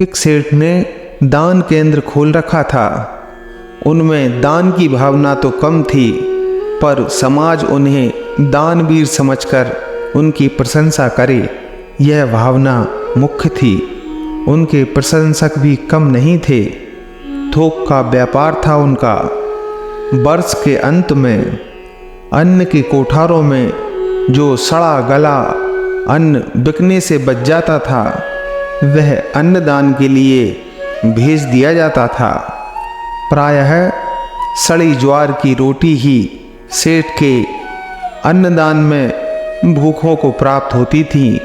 एक सेठ ने दान केंद्र खोल रखा था। उनमें दान की भावना तो कम थी, पर समाज उन्हें दानवीर समझकर उनकी प्रशंसा करे, यह भावना मुख्य थी। उनके प्रशंसक भी कम नहीं थे। थोक का व्यापार था उनका। वर्ष के अंत में अन्न के कोठारों में जो सड़ा गला अन्न बिकने से बच जाता था, वह अन्नदान के लिए भेज दिया जाता था। प्रायः सड़ी ज्वार की रोटी ही सेठ के अन्नदान में भूखों को प्राप्त होती थी।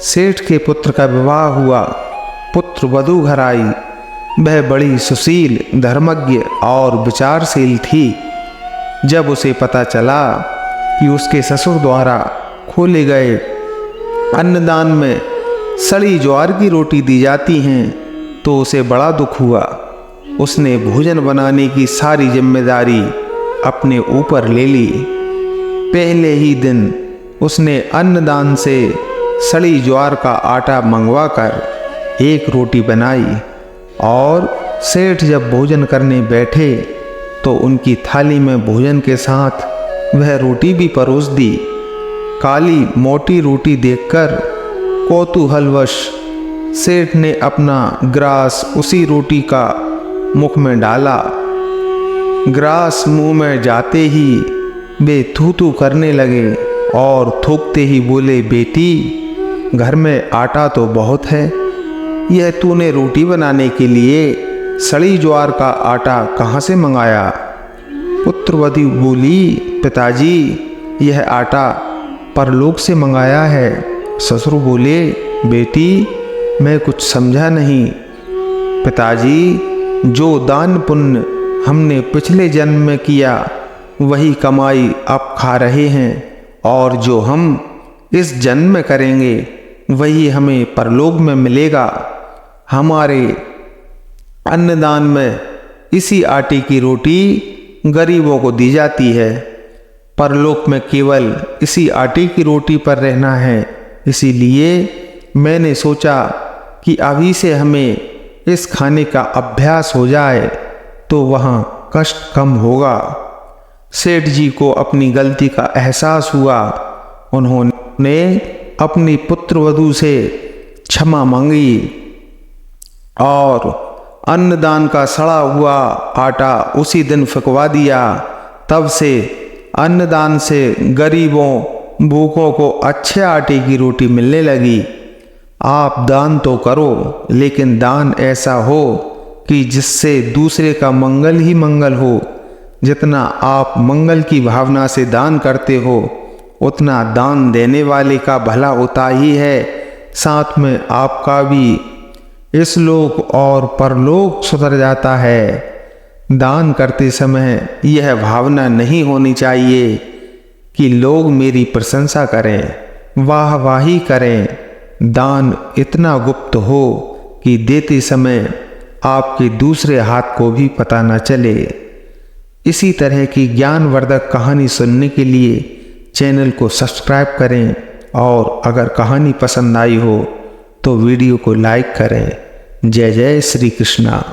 सेठ के पुत्र का विवाह हुआ। पुत्र वधू घर आई। वह बड़ी सुशील, धर्मज्ञ और विचारशील थी। जब उसे पता चला कि उसके ससुर द्वारा खोले गए अन्नदान में सड़ी ज्वार की रोटी दी जाती हैं, तो उसे बड़ा दुख हुआ। उसने भोजन बनाने की सारी जिम्मेदारी अपने ऊपर ले ली। पहले ही दिन उसने अन्नदान से सड़ी ज्वार का आटा मंगवाकर एक रोटी बनाई और सेठ जब भोजन करने बैठे तो उनकी थाली में भोजन के साथ वह रोटी भी परोस दी। काली मोटी रोटी देखकर कौतूहलवश सेठ ने अपना ग्रास उसी रोटी का मुख में डाला। ग्रास मुंह में जाते ही वे थू करने लगे और थूकते ही बोले, बेटी, घर में आटा तो बहुत है, यह तूने रोटी बनाने के लिए सड़ी ज्वार का आटा कहाँ से मंगाया? पुत्रवधू बोली, पिताजी, यह आटा परलोक से मंगाया है। ससुर बोले, बेटी, मैं कुछ समझा नहीं। पिताजी, जो दान पुण्य हमने पिछले जन्म में किया वही कमाई अब खा रहे हैं, और जो हम इस जन्म में करेंगे वही हमें परलोक में मिलेगा। हमारे अन्नदान में इसी आटे की रोटी गरीबों को दी जाती है। परलोक में केवल इसी आटे की रोटी पर रहना है। इसीलिए मैंने सोचा कि अभी से हमें इस खाने का अभ्यास हो जाए तो वहाँ कष्ट कम होगा। सेठ जी को अपनी गलती का एहसास हुआ। उन्होंने अपनी पुत्रवधू से क्षमा मांगी और अन्नदान का सड़ा हुआ आटा उसी दिन फेंकवा दिया। तब से अन्नदान से गरीबों, भूखों को अच्छे आटे की रोटी मिलने लगी। आप दान तो करो, लेकिन दान ऐसा हो कि जिससे दूसरे का मंगल ही मंगल हो। जितना आप मंगल की भावना से दान करते हो, उतना दान देने वाले का भला होता ही है। साथ में आपका भी इस लोक और परलोक सुधर जाता है। दान करते समय यह भावना नहीं होनी चाहिए कि लोग मेरी प्रशंसा करें, वाहवाही करें। दान इतना गुप्त हो कि देते समय आपके दूसरे हाथ को भी पता न चले। इसी तरह की ज्ञानवर्धक कहानी सुनने के लिए चैनल को सब्सक्राइब करें, और अगर कहानी पसंद आई हो तो वीडियो को लाइक करें। जय जय श्री कृष्णा।